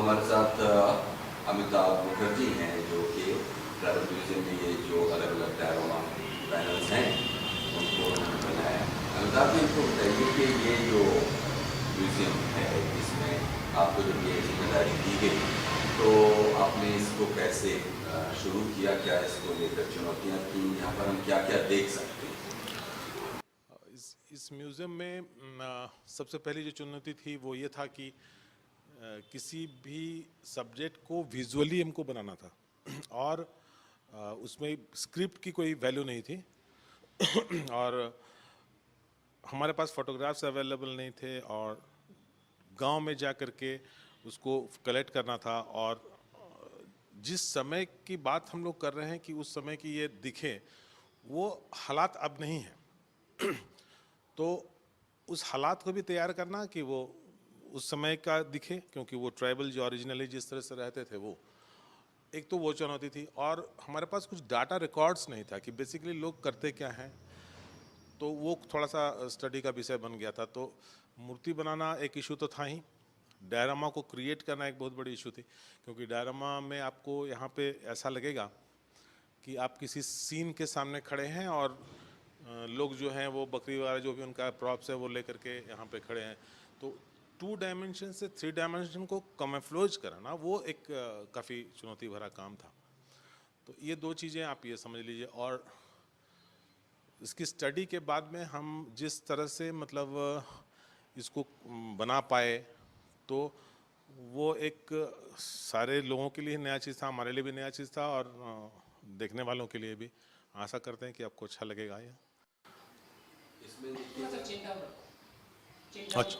हमारे साथ अमिताभ मुखर्जी हैं, जो कि ट्रैवल म्यूजियम में ये जो अलग अलग डायरोमा पैनल्स हैं उनको उन्होंने बनाया। अमिताभ जी, इनको बताइए कि ये जो म्यूजियम है इसमें आपको जब ये जिम्मेदारी दी गई तो आपने इसको कैसे शुरू किया, क्या इसको लेकर चुनौतियाँ थी, यहाँ पर हम क्या क्या देख सकते हैं? इस म्यूज़ियम में सबसे पहली जो चुनौती थी वो ये था कि किसी भी सब्जेक्ट को विजुअली हमको बनाना था और उसमें स्क्रिप्ट की कोई वैल्यू नहीं थी और हमारे पास फोटोग्राफ्स अवेलेबल नहीं थे और गांव में जा कर के उसको कलेक्ट करना था और जिस समय की बात हम लोग कर रहे हैं कि उस समय की ये दिखे, वो हालात अब नहीं है। तो उस हालात को भी तैयार करना कि वो उस समय का दिखे, क्योंकि वो ट्राइबल जो ओरिजिनली जिस तरह से रहते थे वो एक तो वो चुनौती थी और हमारे पास कुछ डाटा रिकॉर्ड्स नहीं था कि बेसिकली लोग करते क्या हैं, तो वो थोड़ा सा स्टडी का विषय बन गया था। तो मूर्ति बनाना एक इशू तो था ही, डायरामा को क्रिएट करना एक बहुत बड़ी इशू थी, क्योंकि डायरामा में आपको यहाँ पे ऐसा लगेगा कि आप किसी सीन के सामने खड़े हैं और लोग जो हैं वो बकरी वगैरह जो भी उनका प्रॉप्स है वो लेकर के यहाँ पे खड़े हैं। तो 2 डायमेंशन से 3 डायमेंशन को कैमोफ्लेज कराना वो एक काफ़ी चुनौती भरा काम था। तो ये 2 चीज़ें आप ये समझ लीजिए। और इसकी स्टडी के बाद में हम जिस तरह से मतलब इसको बना पाए, तो वो एक सारे लोगों के लिए नया चीज़ था, हमारे लिए भी नया चीज़ था और देखने वालों के लिए भी। आशा करते हैं कि आपको अच्छा लगेगा ये। इसमें अच्छा,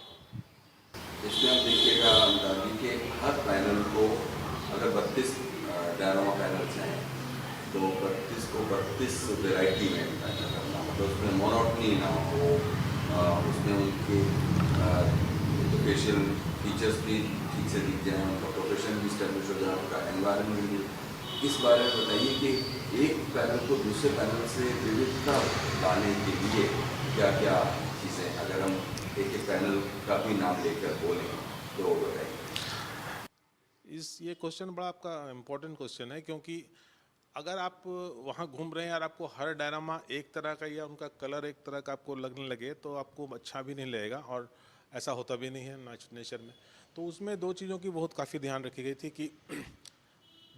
इसमें आप देखिएगा अमिताभ जी के हर पैनल को, अगर 32 डायरोमा पैनल्स हैं तो 32 को 32 वेराइटी में पैनल करना, मतलब उसमें मोनोटनी ना हो, उसमें उनके एजुकेशन फीचर्स भी ठीक से दिख जाए, उनका प्रोफेशन भी स्टैब्लिश हो जाए, उनका एनवायरनमेंट भी। इस बारे में बताइए कि एक पैनल को दूसरे पैनल से विविधता लाने के लिए क्या क्या चीज़ें, अगर हम एक एक पैनल का भी नाम लेकर बोलें तो बताइए। ये क्वेश्चन बड़ा आपका इम्पोर्टेंट क्वेश्चन है, क्योंकि अगर आप वहाँ घूम रहे हैं और आपको हर डायरामा एक तरह का या उनका कलर एक तरह का आपको लगने लगे तो आपको अच्छा भी नहीं लगेगा, और ऐसा होता भी नहीं है नेचर में। तो उसमें 2 चीज़ों की बहुत काफ़ी ध्यान रखी गई थी कि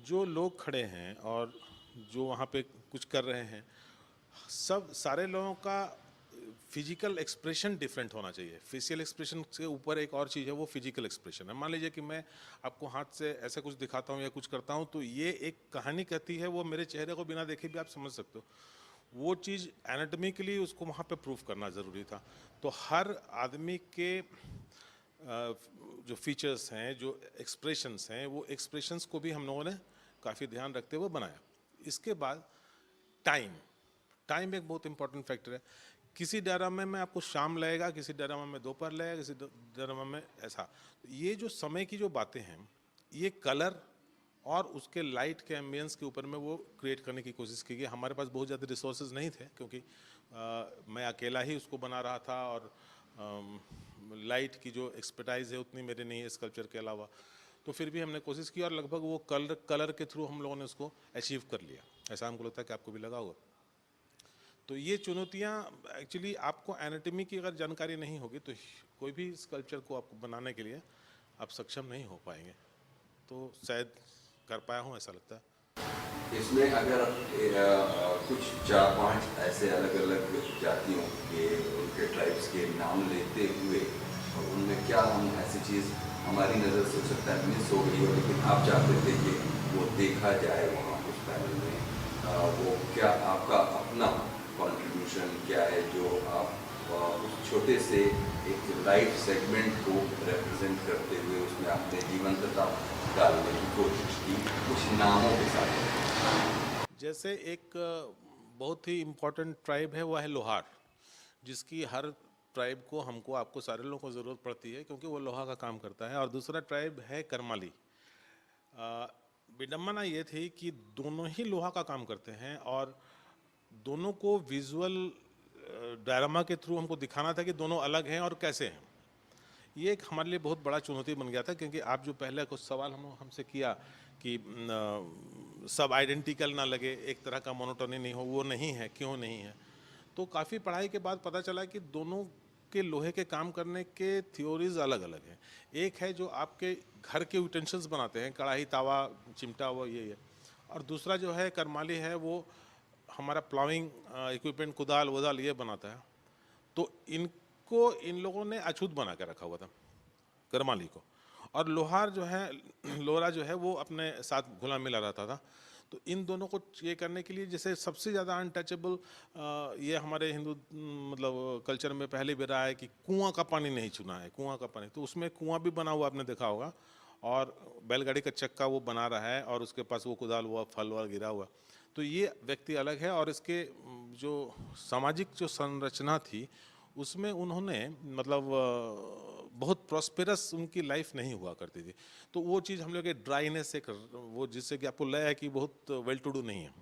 जो लोग खड़े हैं और जो वहाँ पे कुछ कर रहे हैं, सब सारे लोगों का फिजिकल एक्सप्रेशन डिफरेंट होना चाहिए। फेशियल एक्सप्रेशन से ऊपर एक और चीज़ है, वो फिजिकल एक्सप्रेशन है। मान लीजिए कि मैं आपको हाथ से ऐसे कुछ दिखाता हूँ या कुछ करता हूँ, तो ये एक कहानी कहती है, वो मेरे चेहरे को बिना देखे भी आप समझ सकते हो। वो चीज़ एनाटॉमिकली उसको वहाँ पे प्रूफ करना ज़रूरी था। तो हर आदमी के जो फीचर्स हैं, जो एक्सप्रेशंस हैं, वो एक्सप्रेशंस को भी हम लोगों ने काफ़ी ध्यान रखते हुए बनाया। इसके बाद टाइम एक बहुत इंपॉर्टेंट फैक्टर है। किसी डायरामा में आपको शाम लगेगा, किसी डायरामा में दोपहर लगेगा, किसी डायरामा में ऐसा। ये जो समय की जो बातें हैं, ये कलर और उसके लाइट के एम्बियंस के ऊपर में वो क्रिएट करने की कोशिश की गई। हमारे पास बहुत ज़्यादा रिसोर्सेज नहीं थे, क्योंकि मैं अकेला ही उसको बना रहा था और लाइट की जो एक्सपर्टाइज है उतनी मेरे नहीं है स्कल्पचर के अलावा। तो फिर भी हमने कोशिश की और लगभग वो कलर के थ्रू हम लोगों ने उसको अचीव कर लिया। ऐसा हमको लगता है कि आपको भी लगा होगा। तो ये चुनौतियाँ एक्चुअली, आपको एनाटॉमी की अगर जानकारी नहीं होगी तो कोई भी स्कल्पचर को आपको बनाने के लिए आप सक्षम नहीं हो पाएंगे। तो शायद कर पाया हूँ, ऐसा लगता है। इसमें अगर कुछ 4-5 ऐसे अलग अलग जातियों के, उनके ट्राइब्स के नाम लेते हुए, और उनमें क्या हम ऐसी चीज़ हमारी नज़र से हो सकता है मिस हो गई हो, लेकिन आप चाहते थे कि वो देखा जाए वहाँ उस पैनल में, वो क्या आपका अपना कंट्रीब्यूशन क्या है जो आप उस छोटे से एक लाइफ सेगमेंट को रिप्रेजेंट करते हुए उसमें आपने जीवंतता डालने की कोशिश की कुछ नामों के साथ? जैसे एक बहुत ही इम्पोर्टेंट ट्राइब है, वह है लोहार, जिसकी हर ट्राइब को, हमको, आपको, सारे लोगों को ज़रूरत पड़ती है, क्योंकि वो लोहा का काम करता है। और दूसरा ट्राइब है करमाली। विडम्बना ये थी कि दोनों ही लोहा का काम करते हैं और दोनों को विजुअल डायरामा के थ्रू हमको दिखाना था कि दोनों अलग हैं और कैसे हैं। ये एक हमारे लिए बहुत बड़ा चुनौती बन गया था, क्योंकि आप जो पहले कुछ सवाल हमसे किया कि सब आइडेंटिकल ना लगे, एक तरह का मोनोटोनी नहीं हो, वो नहीं है, क्यों नहीं है। तो काफ़ी पढ़ाई के बाद पता चला कि दोनों के लोहे के काम करने के थ्योरीज अलग अलग हैं। एक है जो आपके घर के यूटेंसिल्स बनाते हैं, कढ़ाई, तावा, चिमटा, वो ये, और दूसरा जो है करमाली है, वो हमारा प्लाविंग इक्विपमेंट, कुदाल वदाल ये बनाता है। तो इनको इन लोगों ने अछूत बना के रखा हुआ था करमाली को, और लोहार जो है, लोरा जो है, वो अपने साथ घुला मिला रहता था। तो इन दोनों को ये करने के लिए, जैसे सबसे ज़्यादा अनटचेबल ये हमारे हिंदू मतलब कल्चर में पहले भी रहा है कि कुआं का पानी नहीं छूना है, कुआं का पानी। तो उसमें कुआं भी बना हुआ आपने देखा होगा, और बैलगाड़ी का चक्का वो बना रहा है, और उसके पास वो कुदाल हुआ, फल वाल गिरा हुआ। तो ये व्यक्ति अलग है, और इसके जो सामाजिक जो संरचना थी उसमें उन्होंने मतलब बहुत प्रॉस्पेरस उनकी लाइफ नहीं हुआ करती थी। तो वो चीज़ हम लोग के ड्राइनेस से वो जिससे कि आपको लगा है कि बहुत वेल टू डू नहीं है,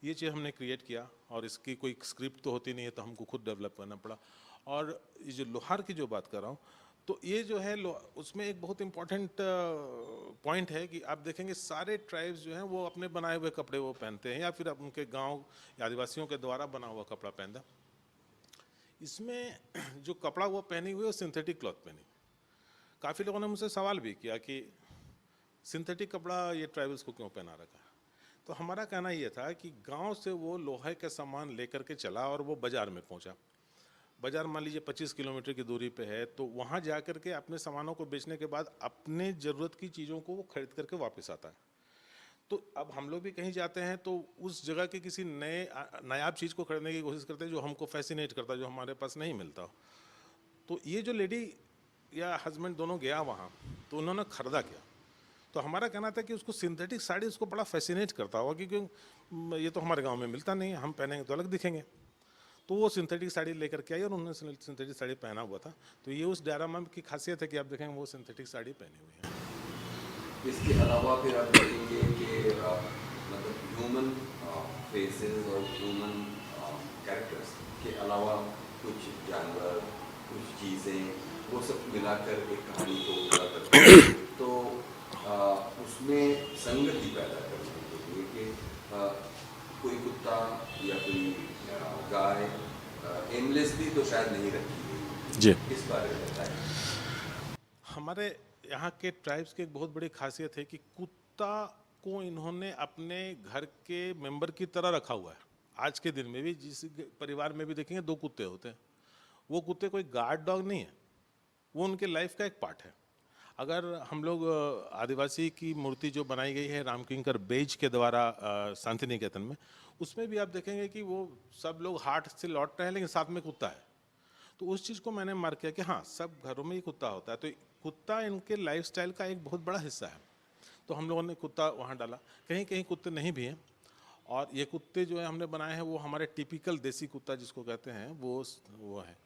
ये चीज़ हमने क्रिएट किया। और इसकी कोई स्क्रिप्ट तो होती नहीं है, तो हमको खुद डेवलप करना पड़ा। और ये जो लोहार की जो बात कर रहा हूँ, तो ये जो है उसमें एक बहुत इम्पॉर्टेंट पॉइंट है कि आप देखेंगे सारे ट्राइब्स जो हैं वो अपने बनाए हुए कपड़े वो पहनते हैं, या फिर उनके गांव या आदिवासियों के द्वारा बना हुआ कपड़ा पहनता। इसमें जो कपड़ा वो पहनी हुई है, वो सिंथेटिक क्लॉथ पहनी। काफ़ी लोगों ने मुझसे सवाल भी किया कि सिंथेटिक कपड़ा ये ट्राइबल्स को क्यों पहना रखा है। तो हमारा कहना ये था कि गांव से वो लोहे के सामान लेकर के चला और वो बाज़ार में पहुंचा। बाज़ार मान लीजिए 25 किलोमीटर की दूरी पे है, तो वहाँ जा कर के अपने सामानों को बेचने के बाद अपने ज़रूरत की चीज़ों को वो खरीद करके वापस आता है। तो अब हम लोग भी कहीं जाते हैं तो उस जगह की किसी नायाब चीज़ को खरीदने की कोशिश करते हैं जो हमको फैसिनेट करता है, जो हमारे पास नहीं मिलता। तो ये जो लेडी या हस्बैंड दोनों गया वहाँ, तो उन्होंने खरीदा क्या। तो हमारा कहना था कि उसको सिंथेटिक साड़ी उसको बड़ा फैसिनेट करता होगा, क्योंकि ये तो हमारे गांव में मिलता नहीं है, हम पहनेंगे तो अलग दिखेंगे। तो वो सिंथेटिक साड़ी लेकर के आई और उन्होंने सिंथेटिक साड़ी पहना हुआ था। तो ये उस डायरामा की खासियत है कि आप देखेंगे वो सिंथेटिक साड़ी पहनी हुई है। इसके अलावा फिर आप देखेंगे कि मतलब ह्यूमन फेसेस और ह्यूमन कैरेक्टर्स के अलावा कुछ जानवर, कुछ चीज़ें, वो सब मिलाकर एक कहानी को पूरा करते हैं। तो उसमें संगति पैदा करने के लिए कि कोई कुत्ता या कोई गाय एमलेसली तो शायद नहीं रखी गई। जी, इस बारे में बताएं। हमारे यहाँ के ट्राइब्स की एक बहुत बड़ी खासियत है कि कुत्ता को इन्होंने अपने घर के मेंबर की तरह रखा हुआ है। आज के दिन में भी जिस परिवार में भी देखेंगे 2 कुत्ते होते हैं। वो कुत्ते कोई गार्ड डॉग नहीं है, वो उनके लाइफ का एक पार्ट है। अगर हम लोग आदिवासी की मूर्ति जो बनाई गई है रामकिंकर बेज के द्वारा शांति निकेतन में, उसमें भी आप देखेंगे कि वो सब लोग हाट से लौट रहे हैं लेकिन साथ में कुत्ता है। तो उस चीज़ को मैंने मार्क किया कि हाँ, सब घरों में ही कुत्ता होता है। तो कुत्ता इनके लाइफस्टाइल का एक बहुत बड़ा हिस्सा है। तो हम लोगों ने कुत्ता वहाँ डाला। कहीं कहीं कुत्ते नहीं भी हैं, और ये कुत्ते जो है हमने बनाए हैं वो हमारे टिपिकल देसी कुत्ता जिसको कहते हैं वो है।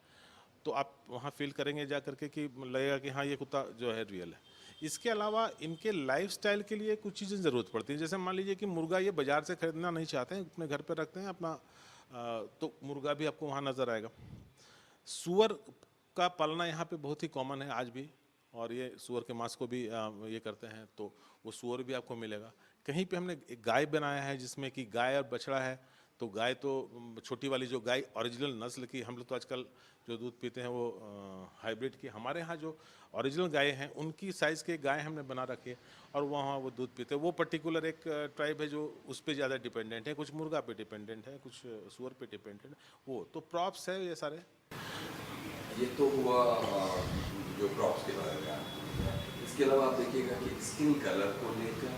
तो आप वहाँ फील करेंगे जा करके कि लगेगा कि हाँ, ये कुत्ता जो है रियल है। इसके अलावा इनके लाइफस्टाइल के लिए कुछ चीज़ें ज़रूरत पड़ती हैं। जैसे मान लीजिए कि मुर्गा ये बाज़ार से खरीदना नहीं चाहते हैं, अपने घर पे रखते हैं अपना, तो मुर्गा भी आपको वहाँ नज़र आएगा। सूअर का पालना यहाँ पे बहुत ही कॉमन है आज भी, और ये सूअर के मांस को भी ये करते हैं, तो वो सूअर भी आपको मिलेगा। कहीं पे हमने एक गाय बनाया है जिसमें कि गाय और बछड़ा है। तो गाय तो छोटी वाली जो गाय ओरिजिनल नस्ल की, हम लोग तो आजकल जो दूध पीते हैं वो हाइब्रिड की, हमारे यहाँ जो ओरिजिनल गाय हैं उनकी साइज़ के गाय हमने बना रखी है, और वहाँ वो दूध पीते हैं। वो पर्टिकुलर एक ट्राइब है जो उस पर ज़्यादा डिपेंडेंट है, कुछ मुर्गा पे डिपेंडेंट है, कुछ सूअर पे डिपेंडेंट है। वो तो प्रॉप्स है ये सारे। ये तो हुआ जो क्रॉप्स के बारे में। इसके अलावा आप देखिएगा कि स्किन कलर को लेकर,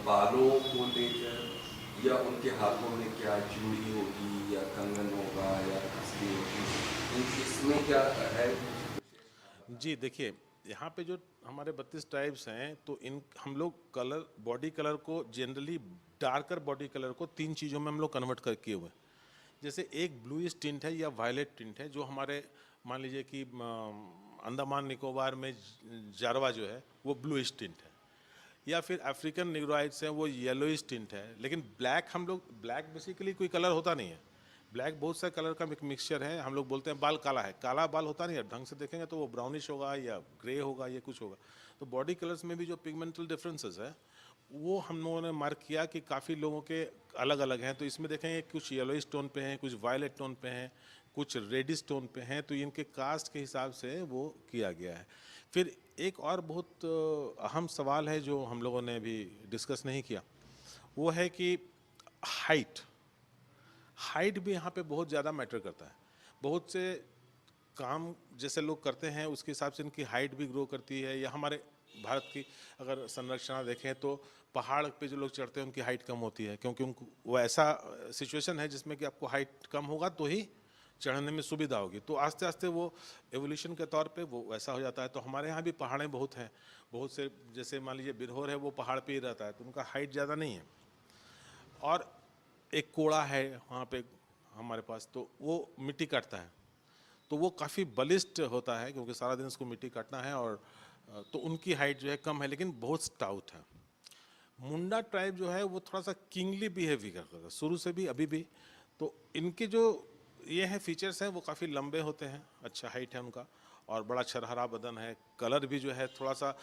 बालों को लेकर, या उनके हाथों में क्या चूड़ी होगी या कंगन होगा या कसली होगी, इसमें क्या है? जी देखिए, यहाँ पे जो हमारे 32 ट्राइब्स हैं, तो इन हम लोग कलर, बॉडी कलर को जनरली डार्कर बॉडी कलर को 3 चीज़ों में हम लोग कन्वर्ट कर किए हुए हैं। जैसे एक ब्लूइश टिंट है या वायलेट टिंट है, जो हमारे मान लीजिए कि अंडमान निकोबार में जारवा जो है वो ब्लूइश टिंट है, या फिर अफ्रीकन निग्रोइड्स हैं वो येलोइश टिंट है। लेकिन ब्लैक, हम लोग ब्लैक बेसिकली कोई कलर होता नहीं है। ब्लैक बहुत सारे कलर का मिक्सचर है। हम लोग बोलते हैं बाल काला है, काला बाल होता नहीं है, ढंग से देखेंगे तो वो ब्राउनिश होगा या ग्रे होगा या कुछ होगा। तो बॉडी कलर्स में भी जो पिगमेंटल डिफरेंसेस है वो हम लोगों ने मार्क किया कि काफ़ी लोगों के अलग अलग हैं। तो इसमें देखेंगे कुछ येलोइश टोन पे हैं, कुछ वायलेट टोन पे हैं, कुछ रेडिश टोन पे हैं। तो इनके कास्ट के हिसाब से वो किया गया है। फिर एक और बहुत अहम सवाल है जो हम लोगों ने अभी डिस्कस नहीं किया, वो है कि हाइट। हाइट भी यहाँ पे बहुत ज़्यादा मैटर करता है। बहुत से काम जैसे लोग करते हैं उसके हिसाब से इनकी हाइट भी ग्रो करती है। या हमारे भारत की अगर संरचना देखें तो पहाड़ पे जो लोग चढ़ते हैं उनकी हाइट कम होती है, क्योंकि उनको वो ऐसा सिचुएशन है जिसमें कि आपको हाइट कम होगा तो ही चढ़ने में सुविधा होगी। तो आस्ते आस्ते वो एवोल्यूशन के तौर पे वो वैसा हो जाता है। तो हमारे यहाँ भी पहाड़ें बहुत हैं, बहुत से जैसे मान लीजिए बिरहोर है, वो पहाड़ पे ही रहता है तो उनका हाइट ज़्यादा नहीं है। और एक कोड़ा है वहाँ पे हमारे पास, तो वो मिट्टी काटता है, तो वो काफ़ी बलिष्ठ होता है क्योंकि सारा दिन उसको मिट्टी काटना है। और तो उनकी हाइट जो है कम है लेकिन बहुत स्टाउट है। मुंडा ट्राइब जो है वो थोड़ा सा किंगली बिहेवियर करता है शुरू से भी अभी भी। तो इनके जो ये है फीचर्स हैं वो काफ़ी लंबे होते हैं, अच्छा हाइट है उनका, और बड़ा छरहरा बदन है। कलर भी जो है थोड़ा सा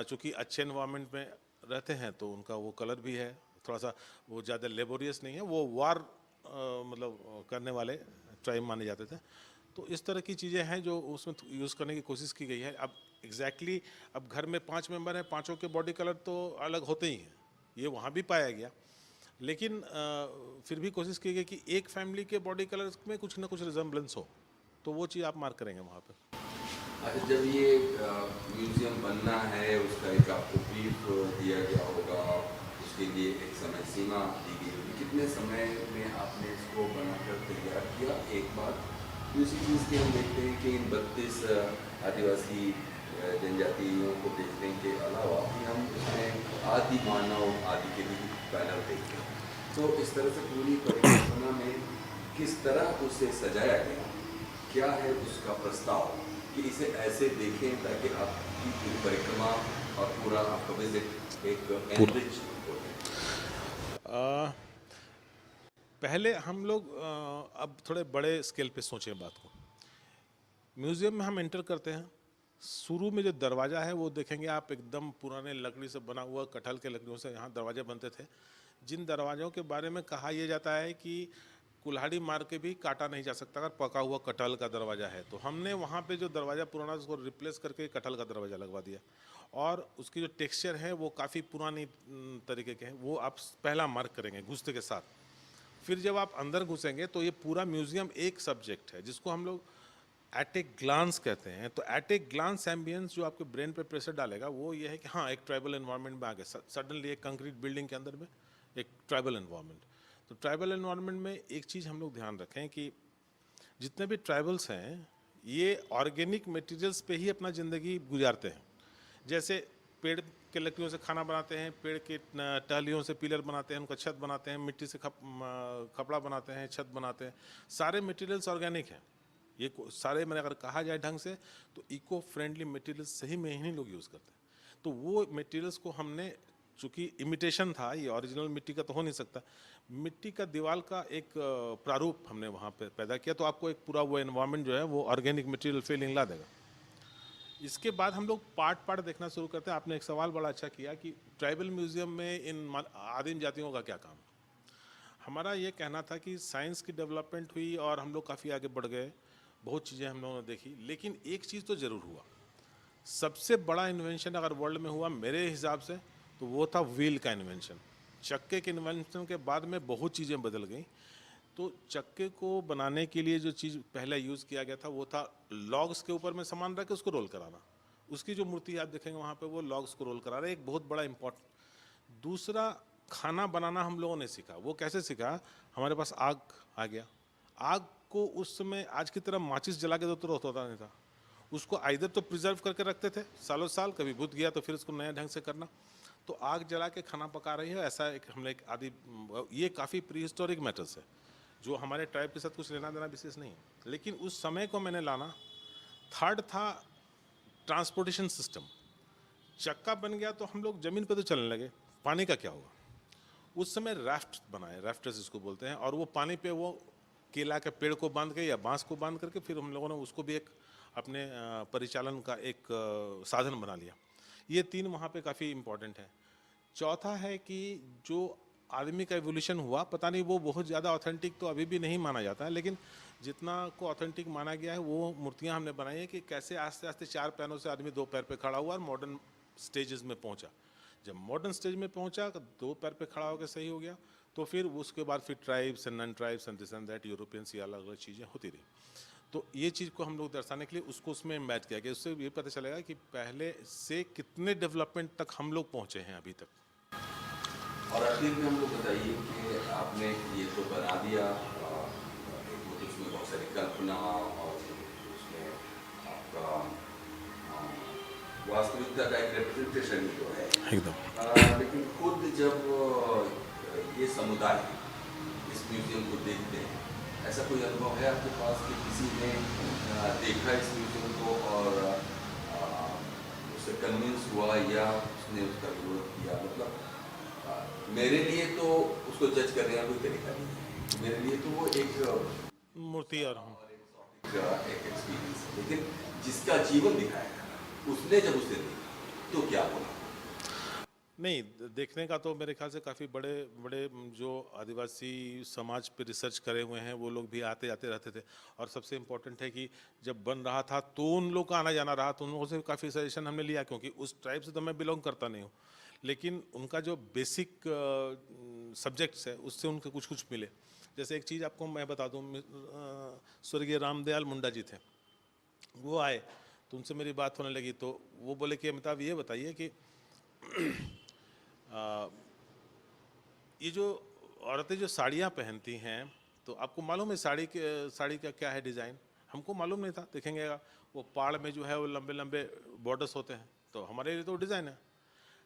चूँकि अच्छे इन्वायरमेंट में रहते हैं तो उनका वो कलर भी है थोड़ा सा, वो ज़्यादा लेबोरियस नहीं है, वो वार मतलब करने वाले ट्राइब माने जाते थे। तो इस तरह की चीज़ें हैं जो उसमें यूज़ करने की कोशिश की गई है। अब एग्जैक्टली अब घर में 5 मेंबर हैं, पांचों के बॉडी कलर तो अलग होते ही हैं, ये वहाँ भी पाया गया। लेकिन फिर भी कोशिश की गई कि एक फैमिली के बॉडी कलर में कुछ ना कुछ रिजेम्बलेंस हो, तो वो चीज़ आप मार्क करेंगे वहाँ पे। अच्छा, जब ये म्यूजियम बनना है उसका एक आपको ब्रीफ दिया गया होगा, उसके लिए एक समय सीमा दी गई होगी, कितने समय में आपने इसको बनाकर तैयार किया? एक बात दूसरी चीज़ की हम देखते हैं कि इन 32 आदिवासी जनजातियों को देखने के अलावा भी हम इसमें आदि मानव आदि के भी पैनल देखते हैं। तो इस तरह से पूरी परिकल्पना में किस तरह उसे सजाया गया, क्या है उसका प्रस्ताव कि इसे ऐसे देखें ताकि आपकी पूरी परिक्रमा और पूरा आपका विजिट एक एनरिच हो जाए? पहले हम लोग अब थोड़े बड़े स्केल पे सोचें बात को। म्यूज़ियम में हम एंटर करते हैं, शुरू में जो दरवाज़ा है वो देखेंगे आप, एकदम पुराने लकड़ी से बना हुआ, कटहल के लकड़ियों से यहाँ दरवाजे बनते थे, जिन दरवाज़ों के बारे में कहा यह जाता है कि कुल्हाड़ी मार के भी काटा नहीं जा सकता अगर पका हुआ कटहल का दरवाज़ा है। तो हमने वहाँ पे जो दरवाज़ा पुराना उसको रिप्लेस करके कटहल का दरवाज़ा लगवा दिया, और उसकी जो टेक्सचर है वो काफ़ी पुरानी तरीके के हैं, वो आप पहला मार्क करेंगे घुसते के साथ। फिर जब आप अंदर घुसेंगे तो ये पूरा म्यूज़ियम एक सब्जेक्ट है जिसको हम लोग एट ए ग्लांस कहते हैं। तो एट ए ग्लांस एम्बियंस जो आपके ब्रेन पे प्रेशर डालेगा वो ये है कि हाँ, एक ट्राइबल एनवायरनमेंट में आ गए सडनली, एक कंक्रीट बिल्डिंग के अंदर में एक ट्राइबल एनवायरनमेंट। तो ट्राइबल एनवायरनमेंट में एक चीज़ हम लोग ध्यान रखें कि जितने भी ट्राइबल्स हैं ये ऑर्गेनिक मटेरियल्स पे ही अपना ज़िंदगी गुजारते हैं। जैसे पेड़ के लकड़ियों से खाना बनाते हैं, पेड़ के टहलियों से पिलर बनाते हैं, उनका छत बनाते हैं, मिट्टी से कपड़ा बनाते हैं, छत बनाते हैं, सारे मटेरियल्स ऑर्गेनिक हैं। ये सारे, मैंने अगर कहा जाए ढंग से तो इको फ्रेंडली मटेरियल्स सही में ही लोग यूज़ करते हैं। तो वो मटेरियल्स को हमने, चूँकि इमिटेशन था, ये ओरिजिनल मिट्टी का तो हो नहीं सकता, मिट्टी का दीवार का एक प्रारूप हमने वहाँ पे पैदा किया, तो आपको एक पूरा वो एनवायरनमेंट जो है वो ऑर्गेनिक मटेरियल फीलिंग ला देगा। इसके बाद हम लोग पार्ट पार्ट देखना शुरू करते हैं। आपने एक सवाल बड़ा अच्छा किया कि ट्राइबल म्यूजियम में इन आदिम जातियों का क्या काम। हमारा ये कहना था कि साइंस की डेवलपमेंट हुई और हम लोग काफ़ी आगे बढ़ गए, बहुत चीज़ें हम लोगों ने देखी, लेकिन एक चीज़ तो ज़रूर हुआ, सबसे बड़ा इन्वेंशन अगर वर्ल्ड में हुआ मेरे हिसाब से तो वो था व्हील का इन्वेंशन। चक्के के इन्वेंशन के बाद में बहुत चीज़ें बदल गई। तो चक्के को बनाने के लिए जो चीज़ पहले यूज़ किया गया था वो था लॉग्स के ऊपर में सामान रख के उसको रोल कराना। उसकी जो मूर्ति आप देखेंगे वहाँ पे वो लॉग्स को रोल करा रहे, एक बहुत बड़ा इम्पोर्टेंट। दूसरा, खाना बनाना हम लोगों ने सीखा। वो कैसे सीखा, हमारे पास आग आ गया। आग को उस समय आज की तरह माचिस जला के तो होता नहीं था, उसको आइदर तो प्रिजर्व करके रखते थे सालों साल, कभी बुझ गया तो फिर उसको नया ढंग से करना। तो आग जला के खाना पका रही है, ऐसा एक हमने एक आदि, ये काफ़ी प्री हिस्टोरिक मैटर्स है जो हमारे ट्राइब के साथ कुछ लेना देना विशेष नहीं है। लेकिन उस समय को मैंने लाना। थर्ड था ट्रांसपोर्टेशन सिस्टम। चक्का बन गया तो हम लोग ज़मीन पे तो चलने लगे, पानी का क्या होगा। उस समय राफ्ट बनाए, राफ्टर्स इसको बोलते हैं, और वो पानी पे वो केला के पेड़ को बांध के या बांस को बांध करके फिर हम लोगों ने उसको भी एक अपने परिचालन का एक साधन बना लिया। ये 3 वहाँ पे काफ़ी इम्पोर्टेंट है। चौथा है कि जो आदमी का एवोल्यूशन हुआ, पता नहीं वो बहुत ज़्यादा ऑथेंटिक तो अभी भी नहीं माना जाता है, लेकिन जितना को ऑथेंटिक माना गया है वो मूर्तियाँ हमने बनाई है कि कैसे आस्ते आस्ते 4 पैरों से आदमी 2 पैर पे खड़ा हुआ और मॉडर्न स्टेजेस में पहुंचा। जब मॉडर्न स्टेज में पहुंचा तो 2 पैर पे खड़ा होकर सही हो गया, तो फिर उसके बाद फिर tribes and non tribes and this and that Europeans, ये अलग अलग चीज़ें होती रही। तो ये चीज़ को हम लोग दर्शाने के लिए उसको उसमें मैच किया गया। उससे ये पता चलेगा कि पहले से कितने डेवलपमेंट तक हम लोग पहुँचे हैं अभी तक। और आखिर में हमको बताइए कि आपने ये तो बना दिया, एक उसमें बहुत सारी कल्पना और उसमें आपका वास्तविकता का एक रिप्रेजेंटेशन जो है एकदम। लेकिन खुद जब ये समुदाय इस म्यूजियम को देखते हैं, ऐसा कोई अनुभव है आपके पास कि किसी ने देखा इस म्यूजियम को और उससे कन्विंस हुआ या उसने उसका विरोध किया? मतलब मेरे लिए तो उसको जज करने का कोई तरीका नहीं है, मेरे लिए तो वो एक मूर्ति और एक एक्सपीरियंस है, लेकिन जिसका जीवन दिखाया उसने जब उसे देखा तो क्या बोला? नहीं, देखने का तो मेरे ख्याल से काफ़ी बड़े बड़े जो आदिवासी समाज पे रिसर्च करे हुए हैं वो लोग भी आते जाते रहते थे। और सबसे इम्पोर्टेंट है कि जब बन रहा था तो उन लोग का आना जाना रहा, तो उन लोगों से काफ़ी सजेशन हमने लिया, क्योंकि उस ट्राइब से तो मैं बिलोंग करता नहीं हूँ, लेकिन उनका जो बेसिक सब्जेक्ट्स है उससे उनको कुछ कुछ मिले। जैसे एक चीज़ आपको मैं बता दूँ, स्वर्गीय रामदयाल मुंडा जी थे, वो आए तो उनसे मेरी बात होने लगी, तो वो बोले कि अमिताभ ये बताइए कि ये जो औरतें जो साड़ियाँ पहनती हैं, तो आपको मालूम है साड़ी का क्या है डिज़ाइन? हमको मालूम नहीं था। देखेंगे वो पाड़ में जो है वो लंबे लंबे बॉर्डर्स होते हैं, तो हमारे लिए तो डिज़ाइन है,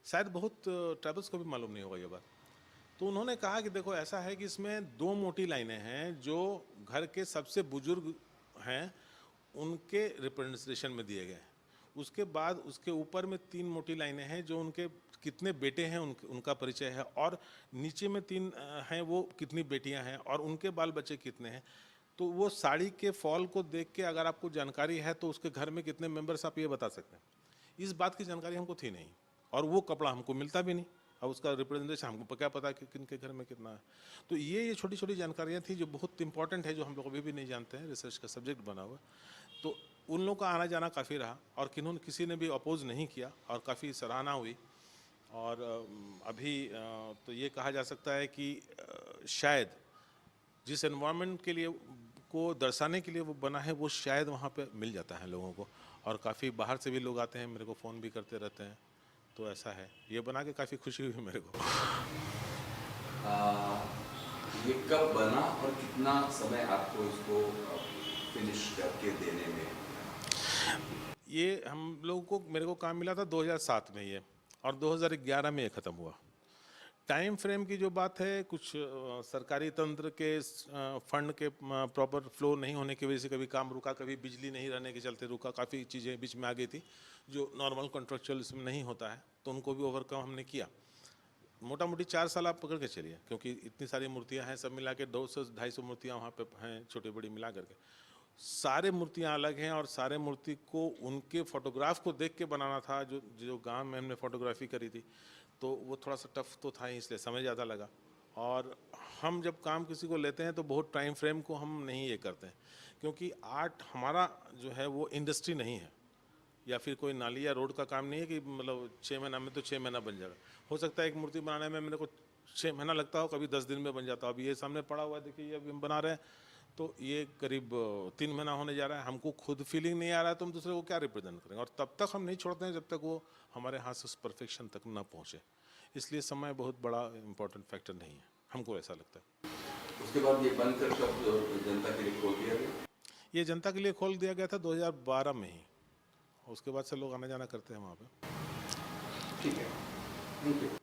शायद बहुत ट्राइबल्स को भी मालूम नहीं होगा ये बात। तो उन्होंने कहा कि देखो ऐसा है कि इसमें 2 मोटी लाइनें हैं जो घर के सबसे बुजुर्ग हैं उनके रिप्रेजेंटेशन में दिए गए हैं। उसके बाद उसके ऊपर में 3 मोटी लाइनें हैं जो उनके कितने बेटे हैं उनका परिचय है, और नीचे में 3 हैं वो कितनी बेटियां हैं और उनके बाल बच्चे कितने हैं। तो वो साड़ी के फॉल को देख के अगर आपको जानकारी है तो उसके घर में कितने मेंबर्स आप ये बता सकते हैं। इस बात की जानकारी हमको थी नहीं, और वो कपड़ा हमको मिलता भी नहीं, अब उसका रिप्रेजेंटेशन हमको क्या पता कि किनके घर में कितना है। तो ये छोटी छोटी जानकारियाँ थी जो बहुत इंपॉर्टेंट है, जो हम लोग अभी भी नहीं जानते हैं, रिसर्च का सब्जेक्ट बना हुआ। तो उन लोगों का आना जाना काफ़ी रहा और किसी ने भी अपोज नहीं किया और काफ़ी सराहना हुई। और अभी तो ये कहा जा सकता है कि शायद जिस एनवायरनमेंट के लिए को दर्शाने के लिए वो बना है वो शायद वहाँ पे मिल जाता है लोगों को, और काफ़ी बाहर से भी लोग आते हैं, मेरे को फ़ोन भी करते रहते हैं। तो ऐसा है, ये बना के काफ़ी खुशी हुई मेरे को। ये कब बना और कितना समय आपको इसको फिनिश करके देने में? ये हम लोगों को मेरे को काम मिला था 2007 में ये, और 2011 में ये ख़त्म हुआ। टाइम फ्रेम की जो बात है, कुछ सरकारी तंत्र के फंड के प्रॉपर फ्लो नहीं होने की वजह से कभी काम रुका, कभी बिजली नहीं रहने के चलते रुका, काफ़ी चीज़ें बीच में आ गई थी जो नॉर्मल कॉन्ट्रेक्चुअल इसमें नहीं होता है, तो उनको भी ओवरकम हमने किया। मोटा मोटी 4 साल आप पकड़ के चलिए, क्योंकि इतनी सारी मूर्तियाँ हैं, सब मिला के 200-250 मूर्तियाँ वहाँ पे हैं, छोटी बड़ी मिला करके। सारे मूर्तियाँ अलग हैं और सारे मूर्ति को उनके फोटोग्राफ को देख के बनाना था। जो गांव में हमने फोटोग्राफी करी थी तो वो थोड़ा सा टफ तो था ही, इसलिए समय ज़्यादा लगा। और हम जब काम किसी को लेते हैं तो बहुत टाइम फ्रेम को हम नहीं ये करते हैं, क्योंकि आर्ट हमारा जो है वो इंडस्ट्री नहीं है, या फिर कोई नाली या रोड का काम नहीं है कि मतलब 6 महीना में तो 6 महीना बन जाएगा। हो सकता है एक मूर्ति बनाने में मेरे को 6 महीना लगता हो, कभी 10 दिन में बन जाता हो। अभी ये सामने पड़ा हुआ है, देखिए, ये अभी हम बना रहे हैं तो ये करीब 3 महीना होने जा रहा है। हमको खुद फीलिंग नहीं आ रहा है तो हम दूसरे को क्या रिप्रेजेंट करेंगे, और तब तक हम नहीं छोड़ते हैं जब तक वो हमारे हाथ से उस परफेक्शन तक ना पहुँचे। इसलिए समय बहुत बड़ा इम्पोर्टेंट फैक्टर नहीं है, हमको ऐसा लगता है। उसके बाद ये बनकर कब जनता के लिए खोल दिया गया? ये जनता के लिए खोल दिया गया था 2012 में ही, उसके बाद से लोग आना जाना करते हैं वहाँ पे। ठीक है, थैंक यू।